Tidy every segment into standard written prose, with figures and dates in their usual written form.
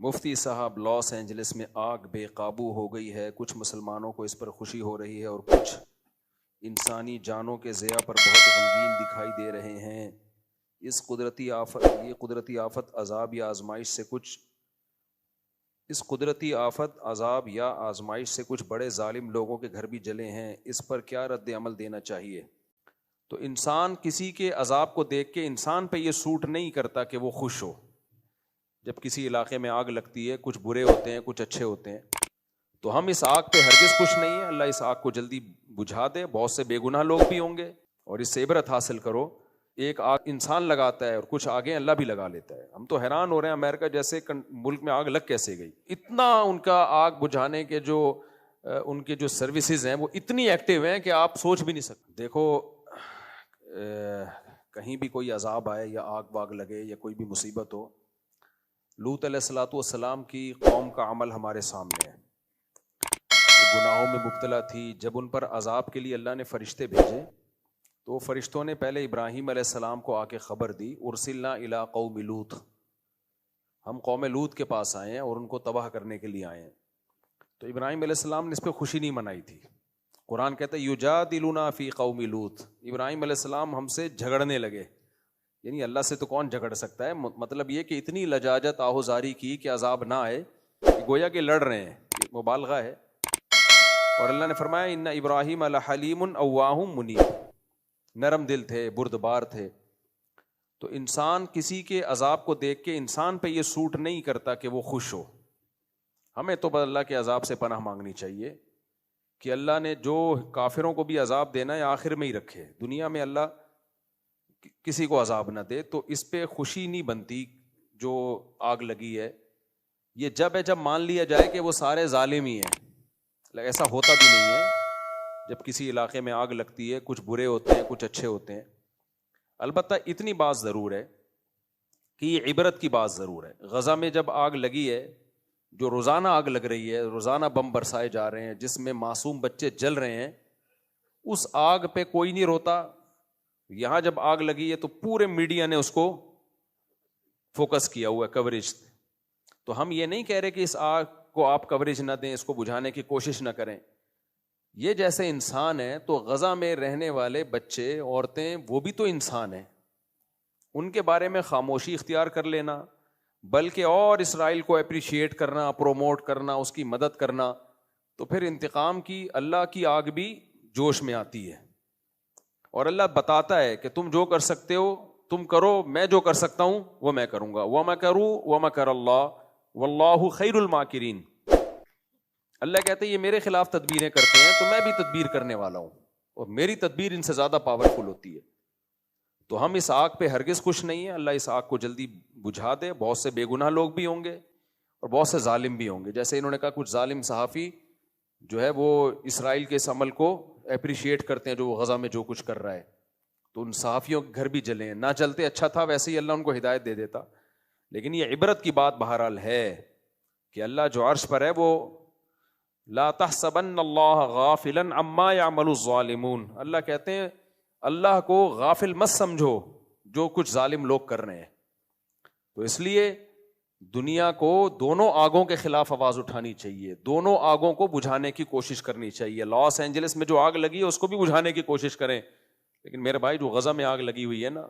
مفتی صاحب، Los Angeles میں آگ بے قابو ہو گئی ہے، کچھ مسلمانوں کو اس پر خوشی ہو رہی ہے اور کچھ انسانی جانوں کے ضیاع پر بہت غمگین دکھائی دے رہے ہیں۔ یہ قدرتی آفت عذاب یا آزمائش سے کچھ بڑے ظالم لوگوں کے گھر بھی جلے ہیں، اس پر کیا رد عمل دینا چاہیے؟ تو انسان کسی کے عذاب کو دیکھ کے انسان پہ یہ سوٹ نہیں کرتا کہ وہ خوش ہو۔ جب کسی علاقے میں آگ لگتی ہے، کچھ برے ہوتے ہیں، کچھ اچھے ہوتے ہیں، تو ہم اس آگ پہ ہرگز خوش نہیں ہیں۔ اللہ اس آگ کو جلدی بجھا دے، بہت سے بے گناہ لوگ بھی ہوں گے، اور اس سے عبرت حاصل کرو۔ ایک آگ انسان لگاتا ہے اور کچھ آگیں اللہ بھی لگا لیتا ہے۔ ہم تو حیران ہو رہے ہیں امریکہ جیسے ملک میں آگ لگ کیسے گئی، اتنا ان کا آگ بجھانے کے جو ان کے جو سروسز ہیں وہ اتنی ایکٹیو ہیں کہ آپ سوچ بھی نہیں سکتے۔ دیکھو کہیں بھی کوئی عذاب آئے یا آگ واگ لگے یا کوئی بھی مصیبت ہو، لوط علیہ الصلوۃ والسلام کی قوم کا عمل ہمارے سامنے ہے۔ گناہوں میں مبتلا تھی، جب ان پر عذاب کے لیے اللہ نے فرشتے بھیجے تو فرشتوں نے پہلے ابراہیم علیہ السلام کو آ کے خبر دی، ارسلنا الی قوم لوط، ہم قوم لوط کے پاس آئے ہیں اور ان کو تباہ کرنے کے لیے آئے ہیں۔ تو ابراہیم علیہ السلام نے اس پہ خوشی نہیں منائی تھی۔ قرآن کہتا ہے یجادلنا فی قوم لوط، ابراہیم علیہ السلام ہم سے جھگڑنے لگے، یعنی اللہ سے تو کون جھگڑ سکتا ہے، مطلب یہ کہ اتنی لجاجت آہوزاری کی کہ عذاب نہ آئے، کہ گویا کہ لڑ رہے ہیں، مبالغہ ہے۔ اور اللہ نے فرمایا ان ابراہیم لحلیم اواہ منیب، نرم دل تھے، بردبار تھے۔ تو انسان کسی کے عذاب کو دیکھ کے انسان پہ یہ سوٹ نہیں کرتا کہ وہ خوش ہو۔ ہمیں تو بس اللہ کے عذاب سے پناہ مانگنی چاہیے کہ اللہ نے جو کافروں کو بھی عذاب دینا ہے آخر میں ہی رکھے، دنیا میں اللہ کسی کو عذاب نہ دے۔ تو اس پہ خوشی نہیں بنتی جو آگ لگی ہے، یہ جب مان لیا جائے کہ وہ سارے ظالم ہی ہیں۔ ایسا ہوتا بھی نہیں ہے۔ جب کسی علاقے میں آگ لگتی ہے، کچھ برے ہوتے ہیں، کچھ اچھے ہوتے ہیں۔ البتہ اتنی بات ضرور ہے کہ یہ عبرت کی بات ضرور ہے۔ غزہ میں جب آگ لگی ہے، جو روزانہ آگ لگ رہی ہے، روزانہ بم برسائے جا رہے ہیں جس میں معصوم بچے جل رہے ہیں، اس آگ پہ کوئی نہیں روتا۔ یہاں جب آگ لگی ہے تو پورے میڈیا نے اس کو فوکس کیا ہوا ہے، کوریج۔ تو ہم یہ نہیں کہہ رہے کہ اس آگ کو آپ کوریج نہ دیں، اس کو بجھانے کی کوشش نہ کریں۔ یہ جیسے انسان ہے تو غزہ میں رہنے والے بچے، عورتیں، وہ بھی تو انسان ہیں۔ ان کے بارے میں خاموشی اختیار کر لینا، بلکہ اور اسرائیل کو اپریشیٹ کرنا، پروموٹ کرنا، اس کی مدد کرنا، تو پھر انتقام کی اللہ کی آگ بھی جوش میں آتی ہے۔ اور اللہ بتاتا ہے کہ تم جو کر سکتے ہو تم کرو، میں جو کر سکتا ہوں وہ میں کروں گا۔ وَمَكَرُوا وَمَكَرَ اللَّهُ وَاللَّهُ خَيْرُ الْمَاكِرِينَ۔ اللہ کہتے ہیں یہ میرے خلاف تدبیریں کرتے ہیں تو میں بھی تدبیر کرنے والا ہوں، اور میری تدبیر ان سے زیادہ پاورفل ہوتی ہے۔ تو ہم اس آگ پہ ہرگز خوش نہیں ہیں۔ اللہ اس آگ کو جلدی بجھا دے، بہت سے بے گناہ لوگ بھی ہوں گے اور بہت سے ظالم بھی ہوں گے۔ جیسے انہوں نے کہا کچھ ظالم صحافی جو ہے وہ اسرائیل کے اس عمل کو اپریشیٹ کرتے ہیں جو وہ غزہ میں جو کچھ کر رہا ہے، تو ان صحافیوں کے گھر بھی جلے ہیں۔ نہ چلتے اچھا تھا، ویسے ہی اللہ ان کو ہدایت دے دیتا۔ لیکن یہ عبرت کی بات بہرحال ہے کہ اللہ جو عرش پر ہے وہ لا تحسبن اللہ غافلا عما يعمل الظالمون، اللہ کہتے ہیں اللہ کو غافل مت سمجھو جو کچھ ظالم لوگ کر رہے ہیں۔ تو اس لیے دنیا کو دونوں آگوں کے خلاف آواز اٹھانی چاہیے، دونوں آگوں کو بجھانے کی کوشش کرنی چاہیے۔ لاس اینجلس میں جو آگ لگی ہے اس کو بھی بجھانے کی کوشش کریں، لیکن میرے بھائی جو غزہ میں آگ لگی ہوئی ہے نا،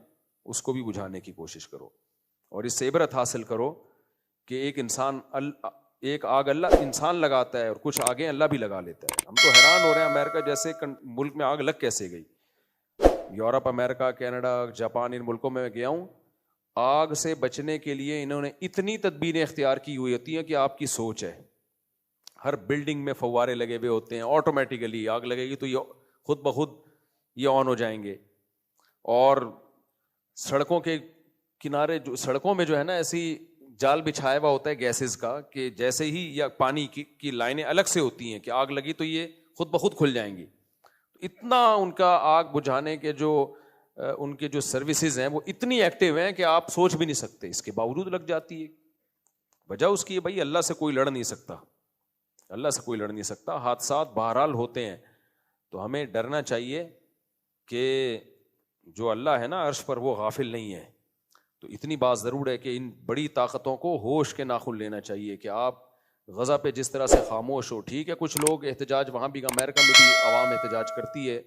اس کو بھی بجھانے کی کوشش کرو، اور اس سے عبرت حاصل کرو کہ ایک آگ اللہ انسان لگاتا ہے اور کچھ آگیں اللہ بھی لگا لیتا ہے۔ ہم تو حیران ہو رہے ہیں امریکہ جیسے ملک میں آگ لگ کیسے گئی۔ یورپ، امریکہ، کینیڈا، جاپان، ان ملکوں میں گیا ہوں، آگ سے بچنے کے لیے انہوں نے اتنی تدبیریں اختیار کی ہوئی ہوتی ہیں کہ آپ کی سوچ ہے۔ ہر بلڈنگ میں فوارے لگے ہوئے ہوتے ہیں، آٹومیٹیکلی آگ لگے گی تو یہ خود بخود یہ آن ہو جائیں گے۔ اور سڑکوں کے کنارے سڑکوں میں جو ہے نا ایسی جال بچھایا ہوا ہوتا ہے گیسز کا، کہ جیسے ہی یا پانی کی لائنیں الگ سے ہوتی ہیں کہ آگ لگی تو یہ خود بخود کھل جائیں گی۔ اتنا ان کا آگ بجھانے کے جو ان کے جو سروسز ہیں وہ اتنی ایکٹیو ہیں کہ آپ سوچ بھی نہیں سکتے، اس کے باوجود لگ جاتی ہے۔ وجہ اس کی ہے بھائی اللہ سے کوئی لڑ نہیں سکتا، اللہ سے کوئی لڑ نہیں سکتا۔ حادثات بہرحال ہوتے ہیں، تو ہمیں ڈرنا چاہیے کہ جو اللہ ہے نا عرش پر وہ غافل نہیں ہے۔ تو اتنی بات ضرور ہے کہ ان بڑی طاقتوں کو ہوش کے ناخن لینا چاہیے کہ آپ غزہ پہ جس طرح سے خاموش ہو. ٹھیک ہے کچھ لوگ احتجاج وہاں بھی, امریکہ میں بھی عوام احتجاج کرتی ہے,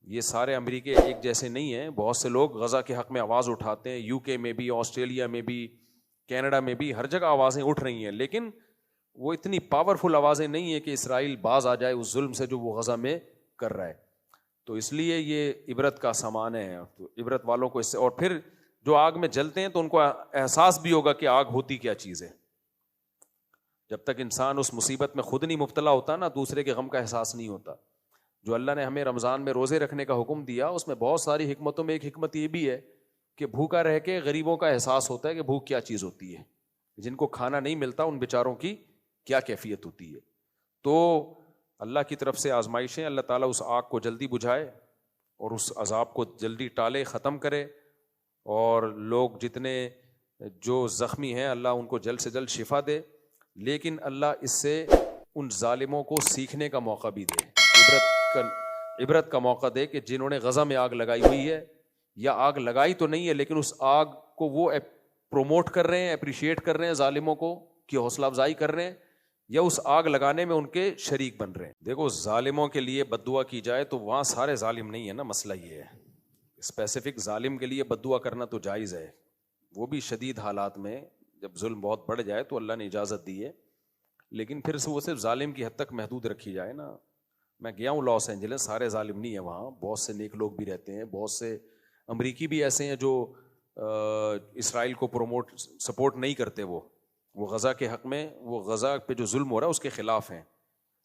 یہ سارے امریکہ ایک جیسے نہیں ہیں, بہت سے لوگ غزہ کے حق میں آواز اٹھاتے ہیں, یو کے میں بھی, آسٹریلیا میں بھی, کینیڈا میں بھی, ہر جگہ آوازیں اٹھ رہی ہیں, لیکن وہ اتنی پاورفل آوازیں نہیں ہیں کہ اسرائیل باز آ جائے اس ظلم سے جو وہ غزہ میں کر رہا ہے. تو اس لیے یہ عبرت کا سامان ہے, تو عبرت والوں کو اس سے, اور پھر جو آگ میں جلتے ہیں تو ان کو احساس بھی ہوگا کہ آگ ہوتی کیا چیز ہے. جب تک انسان اس مصیبت میں خود نہیں مبتلا ہوتا نا, دوسرے کے غم کا احساس نہیں ہوتا. جو اللہ نے ہمیں رمضان میں روزے رکھنے کا حکم دیا اس میں بہت ساری حکمتوں میں ایک حکمت یہ بھی ہے کہ بھوکا رہ کے غریبوں کا احساس ہوتا ہے کہ بھوک کیا چیز ہوتی ہے, جن کو کھانا نہیں ملتا ان بیچاروں کی کیا کیفیت ہوتی ہے. تو اللہ کی طرف سے آزمائشیں, اللہ تعالیٰ اس آگ کو جلدی بجھائے اور اس عذاب کو جلدی ٹالے, ختم کرے, اور لوگ جتنے جو زخمی ہیں اللہ ان کو جلد سے جلد شفا دے. لیکن اللہ اس سے ان ظالموں کو سیکھنے کا موقع بھی دے, عبرت کا موقع دے کہ جنہوں نے غزہ میں آگ لگائی ہوئی ہے, یا آگ لگائی تو نہیں ہے لیکن اس آگ کو وہ پروموٹ کر رہے ہیں, اپریشیٹ کر رہے ہیں, ظالموں کو کی حوصلہ افزائی کر رہے ہیں, یا اس آگ لگانے میں ان کے شریک بن رہے ہیں. دیکھو ظالموں کے لیے بد دعا کی جائے تو وہاں سارے ظالم نہیں ہے نا, مسئلہ یہ ہے. اسپیسیفک ظالم کے لیے بد دعا کرنا تو جائز ہے, وہ بھی شدید حالات میں جب ظلم بہت بڑھ جائے تو اللہ نے اجازت دی ہے, لیکن پھر وہ صرف ظالم کی حد تک محدود رکھی جائے نا. میں گیا ہوں لاس اینجلس, سارے ظالم نہیں ہیں وہاں, بہت سے نیک لوگ بھی رہتے ہیں, بہت سے امریکی بھی ایسے ہیں جو اسرائیل کو سپورٹ نہیں کرتے, وہ غزہ کے حق میں, وہ غزہ پہ جو ظلم ہو رہا ہے اس کے خلاف ہیں.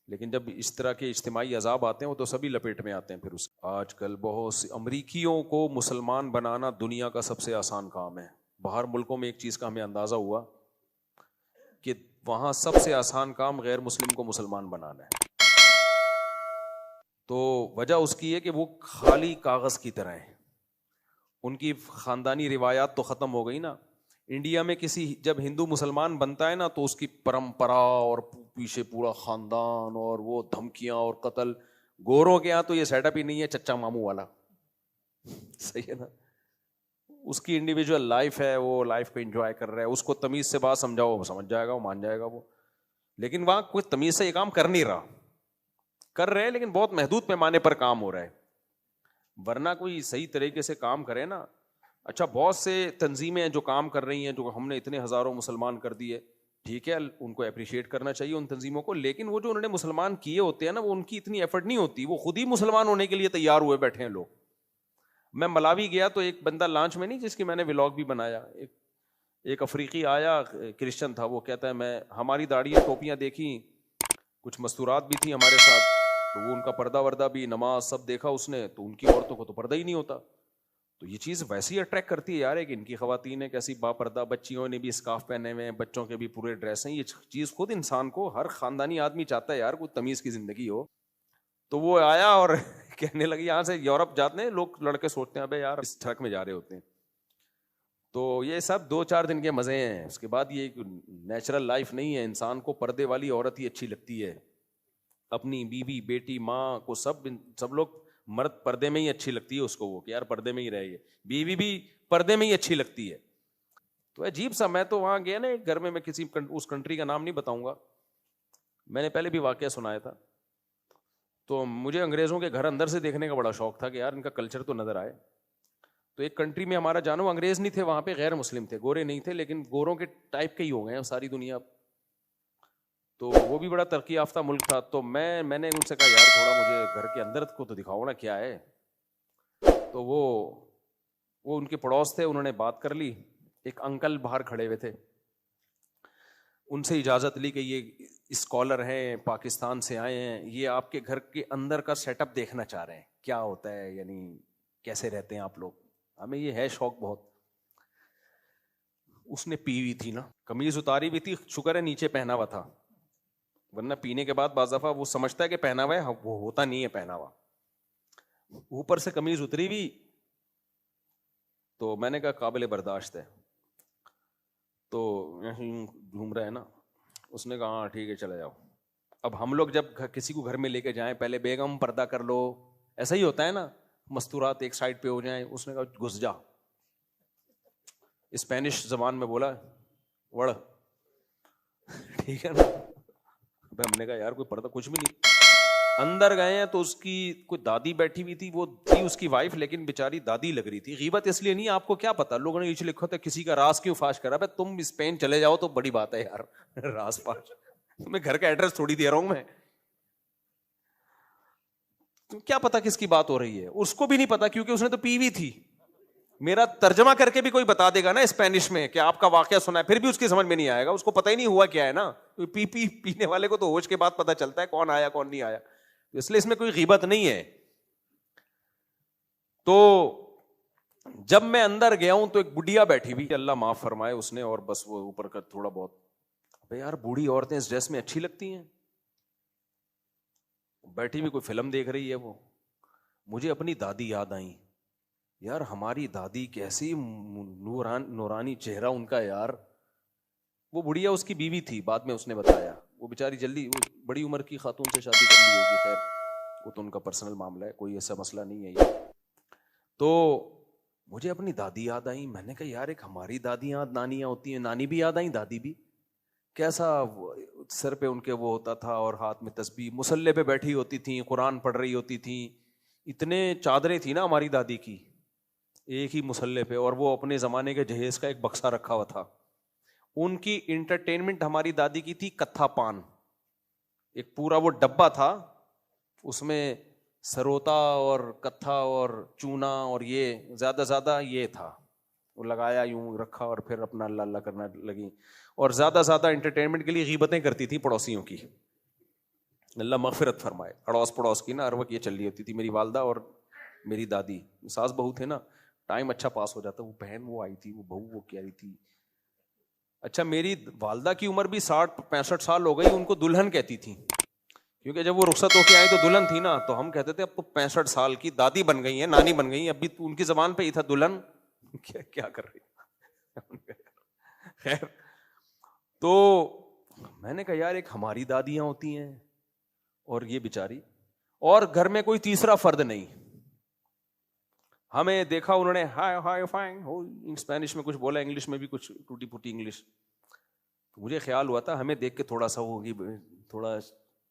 لیکن جب اس طرح کے اجتماعی عذاب آتے ہیں وہ تو سبھی لپیٹ میں آتے ہیں. پھر آج کل بہت سی امریکیوں کو مسلمان بنانا دنیا کا سب سے آسان کام ہے. باہر ملکوں میں ایک چیز کا ہمیں اندازہ ہوا کہ وہاں سب سے آسان کام غیر مسلم کو مسلمان بنانا ہے. تو وجہ اس کی ہے کہ وہ خالی کاغذ کی طرح ہیں, ان کی خاندانی روایات تو ختم ہو گئی نا. انڈیا میں کسی جب ہندو مسلمان بنتا ہے نا تو اس کی پرمپرا اور پیچھے پورا خاندان اور وہ دھمکیاں اور قتل. گوروں کے یہاں تو یہ سیٹ اپ ہی نہیں ہے, چچا ماموں والا, صحیح ہے نا. اس کی انڈیویجول لائف ہے, وہ لائف کو انجوائے کر رہا ہے, اس کو تمیز سے بات سمجھاؤ وہ سمجھ جائے گا, وہ مان جائے گا وہ. لیکن وہاں کوئی تمیز سے یہ کام کر نہیں رہا, کر رہے ہیں لیکن بہت محدود پیمانے پر کام ہو رہا ہے, ورنہ کوئی صحیح طریقے سے کام کرے نا. اچھا بہت سے تنظیمیں ہیں جو کام کر رہی ہیں, جو ہم نے اتنے ہزاروں مسلمان کر دیے, ٹھیک ہے ان کو اپریشیٹ کرنا چاہیے ان تنظیموں کو, لیکن وہ جو انہوں نے مسلمان کیے ہوتے ہیں نا وہ ان کی اتنی ایفرٹ نہیں ہوتی, وہ خود ہی مسلمان ہونے کے لیے تیار ہوئے بیٹھے ہیں لوگ. میں ملاوی گیا تو ایک بندہ لانچ میں نہیں, جس کی میں نے ولاگ بھی بنایا, ایک افریقی آیا, کرسچن تھا, وہ کہتا ہے میں ہماری داڑیاں ٹوپیاں دیکھی, کچھ مستورات بھی تھیں ہمارے ساتھ, تو وہ ان کا پردہ وردہ بھی, نماز سب دیکھا اس نے, تو ان کی عورتوں کو تو پردہ ہی نہیں ہوتا. تو یہ چیز ویسی اٹریکٹ کرتی ہے یار, کہ ان کی خواتین ہیں کیسی با پردہ, بچیوں نے بھی اسکارف پہنے ہوئے ہیں, بچوں کے بھی پورے ڈریس ہیں. یہ چیز خود انسان کو, ہر خاندانی آدمی چاہتا ہے یار کوئی تمیز کی زندگی ہو. تو وہ آیا اور کہنے لگی, یہاں سے یورپ جاتے ہیں لوگ, لڑکے سوچتے ہیں ابے یار اس ٹرک میں جا رہے ہوتے ہیں. تو یہ سب 2-4 دن کے مزے ہیں, اس کے بعد یہ نیچرل لائف نہیں ہے. انسان کو پردے والی عورت ہی اچھی لگتی ہے, اپنی بیوی بیٹی ماں کو سب لوگ, مرد پردے میں ہی اچھی لگتی ہے اس کو, وہ کہ یار پردے میں ہی رہے, بیوی بھی پردے میں ہی اچھی لگتی ہے. تو عجیب سا, میں تو وہاں گیا نا ایک گھر میں کسی اس کنٹری کا نام نہیں بتاؤں گا, میں نے پہلے بھی واقعہ سنایا تھا. تو مجھے انگریزوں کے گھر اندر سے دیکھنے کا بڑا شوق تھا کہ یار ان کا کلچر تو نظر آئے. تو ایک کنٹری میں ہمارا جانو انگریز نہیں تھے وہاں پہ, غیر مسلم تھے, گورے نہیں تھے, لیکن گوروں کے ٹائپ کے ہی ہو گئے ہیں ساری دنیا. تو وہ بھی بڑا ترقی یافتہ ملک تھا. تو میں نے ان سے کہا یار تھوڑا مجھے گھر کے اندر کو تو دکھاؤ نا کیا ہے. تو وہ ان کے پڑوس تھے, انہوں نے بات کر لی. ایک انکل باہر کھڑے ہوئے تھے, ان سے اجازت لی کہ یہ اسکالر ہیں, پاکستان سے آئے ہیں, یہ آپ کے گھر کے اندر کا سیٹ اپ دیکھنا چاہ رہے ہیں, کیا ہوتا ہے, یعنی کیسے رہتے ہیں آپ لوگ, ہمیں یہ ہے شوق بہت. اس نے پی ہوئی تھی نا, قمیض اتاری ہوئی تھی, شکر ہے نیچے پہنا ہوا تھا, ورنہ پینے کے بعد بعض دفعہ وہ سمجھتا ہے کہ پہنا ہوا ہے, وہ ہوتا نہیں ہے پہنا ہوا. اوپر سے قمیض اتری ہوئی. تو میں نے کہا قابل برداشت ہے. تو گھوم رہا ہے نا, اس نے کہا ہاں ٹھیک ہے چلے جاؤ. اب ہم لوگ جب کسی کو گھر میں لے کے جائیں پہلے بیگم پردہ کر لو, ایسا ہی ہوتا ہے نا, مستورات ایک سائڈ پہ ہو جائیں. اس نے کہا گھس جا. اسپینش زبان میں بولا وڑ, ٹھیک ہے نا. ہم نے کہا یار کوئی پردہ کچھ بھی نہیں. اندر گئے ہیں تو اس کی کوئی دادی بیٹھی ہوئی تھی, وہ تھی اس کی وائف, لیکن بیچاری دادی لگ رہی تھی. غیبت اس لیے نہیں, آپ کو کیا پتا, لوگوں نے نیچے لکھا تھا کسی کا راز کیوں فاش کرا. بھائی تم اسپین چلے جاؤ تو بڑی بات ہے یار, راز فاش, تمہیں گھر کا ایڈریس تھوڑی دے رہا ہوں میں. تم کیا پتا کس کی بات ہو رہی ہے, اس کو بھی نہیں پتا کیونکہ اس نے تو پی ہوئی تھی. میرا ترجمہ کر کے بھی کوئی بتا دے گا نا اسپینش میں کہ آپ کا واقعہ سنا ہے, پھر بھی اس کی سمجھ میں نہیں آئے گا, اس کو پتہ ہی نہیں ہوا کیا ہے نا. پینے والے کو تو ہوش کے بعد پتا چلتا ہے کون آیا کون نہیں آیا, اس لیے اس میں کوئی غیبت نہیں ہے. تو جب میں اندر گیا ہوں تو ایک بڈیا بیٹھی ہوئی, اللہ معاف فرمائے اس نے, اور بس وہ اوپر کا تھوڑا بہت, یار بوڑھی عورتیں اس ڈریس میں اچھی لگتی ہیں, بیٹھی ہوئی کوئی فلم دیکھ رہی ہے. وہ مجھے اپنی دادی یاد آئی. یار ہماری دادی کیسی نورانی چہرہ ان کا یار. وہ بڑھیا اس کی بیوی تھی, بعد میں اس نے بتایا, وہ بیچاری جلدی, وہ بڑی عمر کی خاتون سے شادی کر لی ہوگی, خیر وہ تو ان کا پرسنل معاملہ ہے, کوئی ایسا مسئلہ نہیں ہے یہ. تو مجھے اپنی دادی یاد آئی. میں نے کہا یار ایک ہماری دادیاں نانیاں ہوتی ہیں, نانی بھی یاد آئیں, دادی بھی. کیسا سر پہ ان کے وہ ہوتا تھا اور ہاتھ میں تسبیح, مصلے پہ بیٹھی ہوتی تھیں, قرآن پڑھ رہی ہوتی تھیں. اتنے چادریں تھی نا ہماری دادی کی ایک ہی مصلے پہ, اور وہ اپنے زمانے کے جہیز کا ایک بکسا رکھا ہوا تھا. ان کی انٹرٹینمنٹ ہماری دادی کی تھی کتھا پان, ایک پورا وہ ڈبہ تھا, اس میں سروتا اور کتھا اور چونا اور یہ زیادہ یہ تھا, وہ لگایا یوں رکھا اور پھر اپنا اللہ اللہ کرنا لگی. اور زیادہ انٹرٹینمنٹ کے لیے غیبتیں کرتی تھی پڑوسیوں کی, اللہ مغفرت فرمائے. اڑوس پڑوس کی نا ہر وقت یہ چل رہی ہوتی تھی. میری والدہ اور میری دادی ساس بہو تھے نا, ٹائم اچھا پاس ہو جاتا. وہ بہن وہ آئی تھی, وہ بہو وہ کہہ رہی تھی. اچھا میری والدہ کی عمر بھی 60-65 سال ہو گئی, ان کو دلہن کہتی تھی, کیونکہ جب وہ رخصت ہو کے آئی تو دلہن تھی نا, تو ہم کہتے تھے اب تو 65 سال کی دادی بن گئی ہیں, نانی بن گئی ہیں, اب بھی ان کی زبان پہ ہی تھا دلہن, کیا کر رہی. خیر, تو میں نے کہا یار ایک ہماری دادیاں ہوتی ہیں اور یہ بیچاری, اور گھر میں کوئی تیسرا فرد نہیں. ہمیں دیکھا انہوں نے ہائی ہائی فائن اسپینش میں کچھ بولا, انگلش میں بھی کچھ ٹوٹی پھوٹی انگلش. مجھے خیال ہوا تھا ہمیں دیکھ کے تھوڑا سا ہوگی, تھوڑا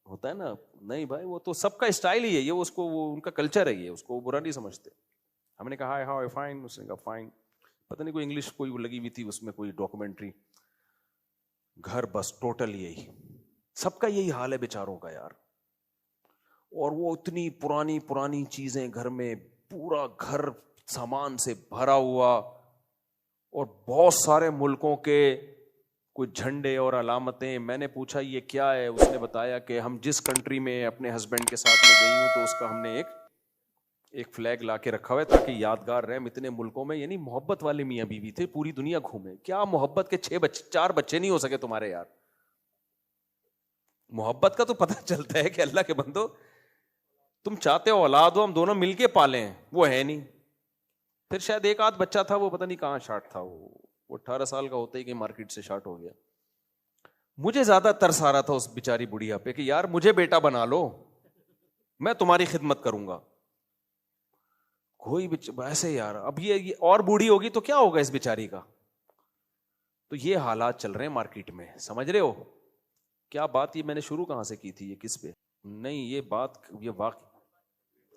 ہوتا ہے نا, نہیں بھائی وہ تو سب کا اسٹائل ہی ہے یہ, اس کو وہ ان کا کلچر ہے یہ, اس کو وہ برا نہیں سمجھتے. ہم نے کہا ہائی ہائی فائن, اس نے کہا فائن. پتہ نہیں کوئی انگلش کوئی وہ لگی ہوئی تھی اس میں, کوئی ڈاکومنٹری. گھر بس ٹوٹل یہی, سب کا یہی حال ہے بیچاروں کا یار. اور وہ اتنی پرانی چیزیں گھر میں, پورا گھر سامان سے بھرا ہوا, اور بہت سارے ملکوں کے کوئی جھنڈے اور علامتیں. میں نے پوچھا یہ کیا ہے, اس نے بتایا کہ ہم جس کنٹری میں اپنے ہسبینڈ کے ساتھ میں گئی ہوں تو اس کا ہم نے ایک فلیگ لا کے رکھا ہوا ہے تاکہ یادگار رہے. ہم اتنے ملکوں میں, یعنی محبت والے میاں بیوی تھے, پوری دنیا گھومے. کیا محبت کے 4 بچے نہیں ہو سکے تمہارے یار. محبت کا تو پتہ چلتا ہے کہ اللہ کے بندو تم چاہتے ہو اولاد ہو, ہم دونوں مل کے پالیں, وہ ہے نہیں. پھر شاید ایک آدھ بچہ تھا, وہ پتہ نہیں کہاں شارٹ تھا, وہ 18 سال کا ہوتا ہی کہ مارکیٹ سے شارٹ ہو گیا. مجھے زیادہ ترس آ رہا تھا اس بیچاری بڑھیا پہ کہ یار مجھے بیٹا بنا لو, میں تمہاری خدمت کروں گا. کوئی ایسے یار, اب یہ اور بوڑھی ہوگی تو کیا ہوگا اس بیچاری کا. تو یہ حالات چل رہے ہیں مارکیٹ میں, سمجھ رہے ہو کیا بات. یہ میں نے شروع کہاں سے کی تھی, یہ کس پہ, نہیں یہ بات یہ واقع.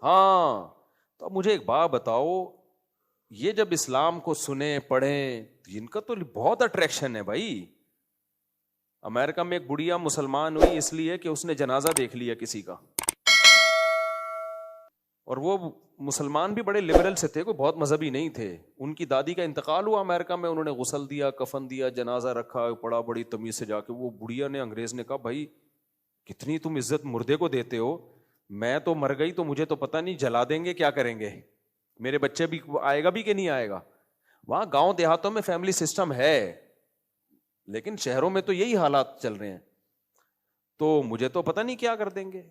ہاں تو اب مجھے ایک بات بتاؤ, یہ جب اسلام کو سنیں پڑھیں, ان کا تو بہت اٹریکشن ہے بھائی. امریکہ میں ایک بڑھیا مسلمان ہوئی اس لیے کہ اس نے جنازہ دیکھ لیا کسی کا, اور وہ مسلمان بھی بڑے لبرل سے تھے, کوئی بہت مذہبی نہیں تھے. ان کی دادی کا انتقال ہوا امریکہ میں, انہوں نے غسل دیا, کفن دیا, جنازہ رکھا, پڑا بڑی تمیز سے جا کے. وہ بڑھیا نے, انگریز نے کہا بھائی کتنی تم عزت مردے کو دیتے ہو, میں تو مر گئی تو مجھے تو پتہ نہیں, جلا دیں گے کیا کریں گے, میرے بچے بھی آئے گا بھی کہ نہیں آئے گا. وہاں گاؤں دیہاتوں میں فیملی سسٹم ہے, لیکن شہروں میں تو یہی حالات چل رہے ہیں. تو مجھے تو پتہ نہیں کیا کر دیں گے.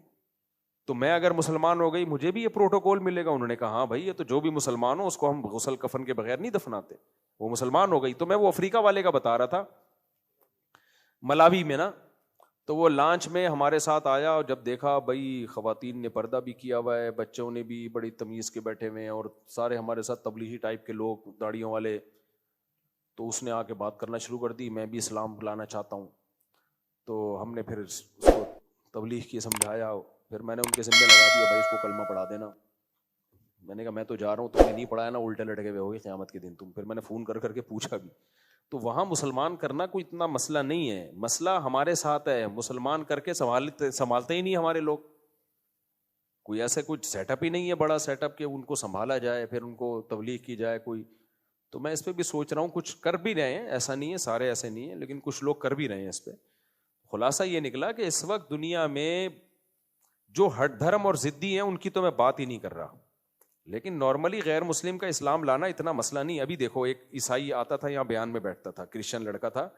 تو میں اگر مسلمان ہو گئی مجھے بھی یہ پروٹوکول ملے گا. انہوں نے کہا ہاں بھائی یہ تو جو بھی مسلمان ہو اس کو ہم غسل کفن کے بغیر نہیں دفناتے. وہ مسلمان ہو گئی. تو میں وہ افریقہ والے کا بتا رہا تھا, ملاوی میں نا, تو وہ لانچ میں ہمارے ساتھ آیا, اور جب دیکھا بھائی خواتین نے پردہ بھی کیا ہوا ہے, بچوں نے بھی بڑی تمیز کے بیٹھے ہوئے ہیں, اور سارے ہمارے ساتھ تبلیغی ٹائپ کے لوگ داڑھیوں والے. تو اس نے آ کے بات کرنا شروع کر دی، میں بھی اسلام لانا چاہتا ہوں. تو ہم نے پھر اس کو تبلیغ کی سمجھایا. پھر میں نے ان کے ذمہ لگا دیا بھائی اس کو کلمہ پڑھا دینا. میں نے کہا میں تو جا رہا ہوں، تم نے نہیں پڑھایا نا، الٹے لٹکے ہوئے ہوگے قیامت کے دن تم. پھر میں نے فون کر کے پوچھا بھی. تو وہاں مسلمان کرنا کوئی اتنا مسئلہ نہیں ہے، مسئلہ ہمارے ساتھ ہے. مسلمان کر کے سنبھالتے ہی نہیں ہمارے لوگ. کوئی ایسے کچھ سیٹ اپ ہی نہیں ہے بڑا سیٹ اپ کہ ان کو سنبھالا جائے پھر ان کو تبلیغ کی جائے کوئی. تو میں اس پہ بھی سوچ رہا ہوں، کچھ کر بھی رہے ہیں، ایسا نہیں ہے سارے ایسے نہیں ہیں، لیکن کچھ لوگ کر بھی رہے ہیں اس پہ. خلاصہ یہ نکلا کہ اس وقت دنیا میں جو ہٹ دھرم اور ضدی ہیں ان کی تو میں بات ہی نہیں کر رہا، لیکن نارملی غیر مسلم کا اسلام لانا اتنا مسئلہ نہیں. ابھی دیکھو ایک عیسائی آتا تھا یہاں بیان میں بیٹھتا تھا، کرسچن لڑکا تھا،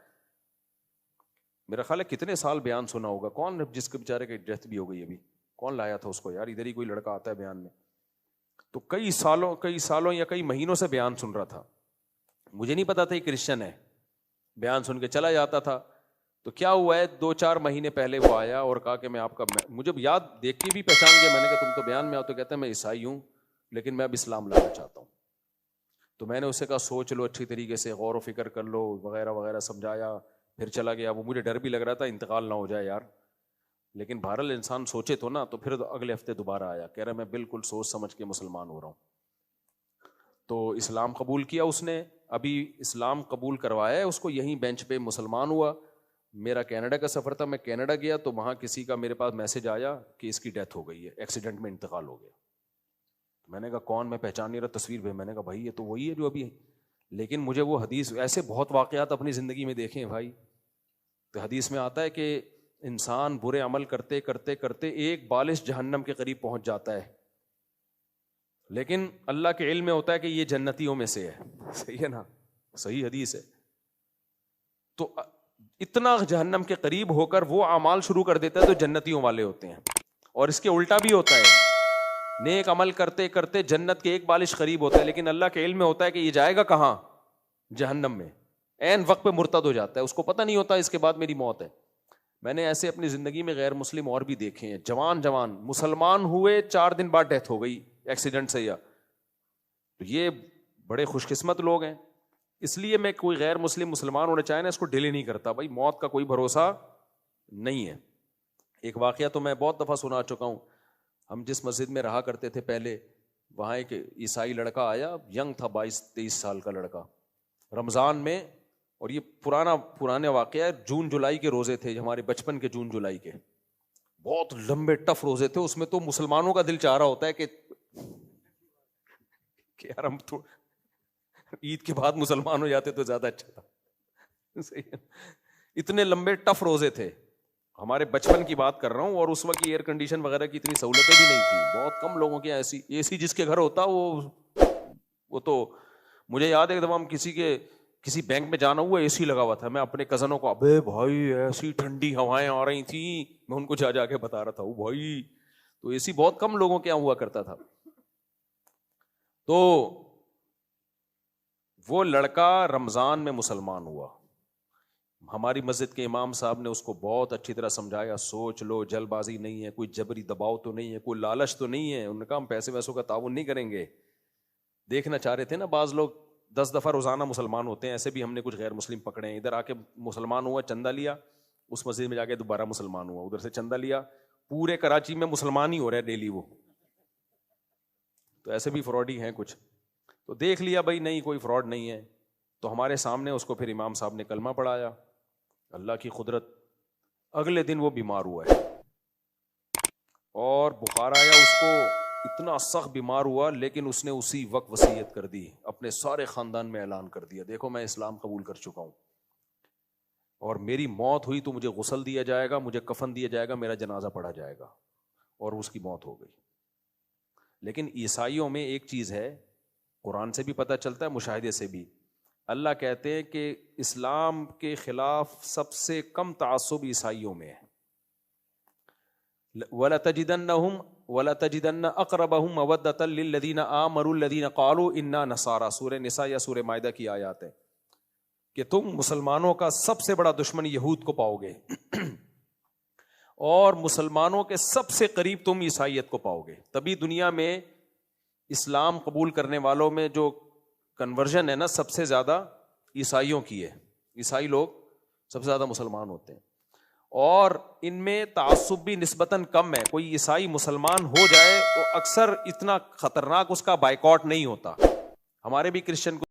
میرا خیال ہے کتنے سال بیان سنا ہوگا. کون جس کے بیچارے کی ڈیتھ بھی ہو گئی ابھی، کون لایا تھا اس کو یار؟ ادھر ہی کوئی لڑکا آتا ہے بیان میں. تو کئی سالوں یا کئی مہینوں سے بیان سن رہا تھا. مجھے نہیں پتا تھا یہ کرسچن ہے، بیان سن کے چلا جاتا تھا. تو کیا ہوا ہے 2-4 مہینے پہلے وہ آیا اور کہا کہ میں آپ کا، مجھے یاد دیکھ کے بھی پہچان گیا. میں نے کہا تم تو بیان میں آؤ. تو کہتا ہے میں عیسائی ہوں لیکن میں اب اسلام لانا چاہتا ہوں. تو میں نے اسے کہا سوچ لو اچھی طریقے سے، غور و فکر کر لو وغیرہ وغیرہ، سمجھایا. پھر چلا گیا. وہ مجھے ڈر بھی لگ رہا تھا انتقال نہ ہو جائے یار، لیکن بہرحال انسان سوچے تو نا. تو پھر اگلے ہفتے دوبارہ آیا، کہہ رہا میں بالکل سوچ سمجھ کے مسلمان ہو رہا ہوں. تو اسلام قبول کیا اس نے، ابھی اسلام قبول کروایا ہے اس کو، یہیں بینچ پہ مسلمان ہوا. میرا کینیڈا کا سفر تھا، میں کینیڈا گیا تو وہاں کسی کا میرے پاس میسج آیا کہ اس کی ڈیتھ ہو گئی ہے، ایکسیڈنٹ میں انتقال ہو گیا. میں نے کہا کون؟ میں پہچان نہیں رہا تصویر پہ. میں نے کہا بھائی یہ تو وہی ہے جو ابھی ہے. لیکن مجھے وہ حدیث، ایسے بہت واقعات اپنی زندگی میں دیکھے ہیں بھائی. تو حدیث میں آتا ہے کہ انسان برے عمل کرتے کرتے کرتے ایک بالش جہنم کے قریب پہنچ جاتا ہے، لیکن اللہ کے علم میں ہوتا ہے کہ یہ جنتیوں میں سے ہے. صحیح ہے نا؟ صحیح حدیث ہے. تو اتنا جہنم کے قریب ہو کر وہ اعمال شروع کر دیتا ہے تو جنتیوں والے ہوتے ہیں. اور اس کے الٹا بھی ہوتا ہے، نیک عمل کرتے کرتے جنت کے ایک بالش قریب ہوتا ہے، لیکن اللہ کے علم میں ہوتا ہے کہ یہ جائے گا کہاں؟ جہنم میں. عین وقت پہ مرتد ہو جاتا ہے، اس کو پتہ نہیں ہوتا اس کے بعد میری موت ہے. میں نے ایسے اپنی زندگی میں غیر مسلم اور بھی دیکھے ہیں، جوان مسلمان ہوئے 4 دن بعد ڈیتھ ہو گئی ایکسیڈنٹ سے. یا تو یہ بڑے خوش قسمت لوگ ہیں. اس لیے میں کوئی غیر مسلم مسلمان ہونا چاہے نا اس کو ڈیلے نہیں کرتا بھائی، موت کا کوئی بھروسہ نہیں ہے. ایک واقعہ تو میں بہت دفعہ سنا چکا ہوں. ہم جس مسجد میں رہا کرتے تھے پہلے، وہاں ایک عیسائی لڑکا آیا، ینگ تھا، 22-23 سال کا لڑکا، رمضان میں. اور یہ پرانا واقعہ ہے، جون جولائی کے روزے تھے ہمارے بچپن کے، جون جولائی کے بہت لمبے ٹف روزے تھے. اس میں تو مسلمانوں کا دل چاہ رہا ہوتا ہے کہ یار ہم تو عید کے بعد مسلمان ہو جاتے تو زیادہ اچھا تھا. اتنے لمبے ٹف روزے تھے. ہمارے بچپن کی بات کر رہا ہوں، اور اس وقت ایئر کنڈیشن وغیرہ کی اتنی سہولتیں بھی نہیں تھی. بہت کم لوگوں کے ایسی اے سی جس کے گھر ہوتا وہ تو مجھے یاد ہے ایک دفعہ ہم کسی بینک میں جانا ہوا، اے سی لگا ہوا تھا. میں اپنے کزنوں کو، ابے بھائی ایسی ٹھنڈی ہوائیں آ رہی تھیں، میں ان کو جا کے بتا رہا تھا وہ بھائی. تو اے سی بہت کم لوگوں کے یہاں ہوا کرتا تھا. تو وہ لڑکا رمضان میں مسلمان ہوا. ہماری مسجد کے امام صاحب نے اس کو بہت اچھی طرح سمجھایا، سوچ لو، جلد بازی نہیں ہے، کوئی جبری دباؤ تو نہیں ہے، کوئی لالچ تو نہیں ہے. انہوں نے کہا ہم پیسے ویسوں کا تعاون نہیں کریں گے. دیکھنا چاہ رہے تھے نا بعض لوگ 10 دفعہ روزانہ مسلمان ہوتے ہیں، ایسے بھی ہم نے کچھ غیر مسلم پکڑے ہیں. ادھر آ کے مسلمان ہوا، چندہ لیا، اس مسجد میں جا کے دوبارہ مسلمان ہوا، ادھر سے چندہ لیا. پورے کراچی میں مسلمان ہی ہو رہے ڈیلی وہ. تو ایسے بھی فراڈی ہیں کچھ. تو دیکھ لیا بھائی نہیں کوئی فراڈ نہیں ہے. تو ہمارے سامنے اس کو پھر امام صاحب نے کلمہ پڑھایا. اللہ کی قدرت، اگلے دن وہ بیمار ہوا ہے اور بخار آیا اس کو، اتنا سخت بیمار ہوا. لیکن اس نے اسی وقت وصیت کر دی، اپنے سارے خاندان میں اعلان کر دیا، دیکھو میں اسلام قبول کر چکا ہوں، اور میری موت ہوئی تو مجھے غسل دیا جائے گا، مجھے کفن دیا جائے گا، میرا جنازہ پڑھا جائے گا. اور اس کی موت ہو گئی. لیکن عیسائیوں میں ایک چیز ہے، قرآن سے بھی پتہ چلتا ہے، مشاہدے سے بھی. اللہ کہتے ہیں کہ اسلام کے خلاف سب سے کم تعصب عیسائیوں میں ہے. وَلَتَجِدَنَّ أَقْرَبَهُمْ مَوَدَّةً لِلَّذِينَ آمَنُوا الَّذِينَ قَالُوا إِنَّا نَصَارَىٰ. سورہ نساء یا سورہ مائدہ کی آیات ہے کہ تم مسلمانوں کا سب سے بڑا دشمن یہود کو پاؤ گے اور مسلمانوں کے سب سے قریب تم عیسائیت کو پاؤ گے. تبھی دنیا میں اسلام قبول کرنے والوں میں جو کنورژن ہے نا سب سے زیادہ عیسائیوں کی ہے. عیسائی لوگ سب سے زیادہ مسلمان ہوتے ہیں, اور ان میں تعصب بھی نسبتاً کم ہے. کوئی عیسائی مسلمان ہو جائے تو اکثر اتنا خطرناک اس کا بائیکاٹ نہیں ہوتا. ہمارے بھی کرسچن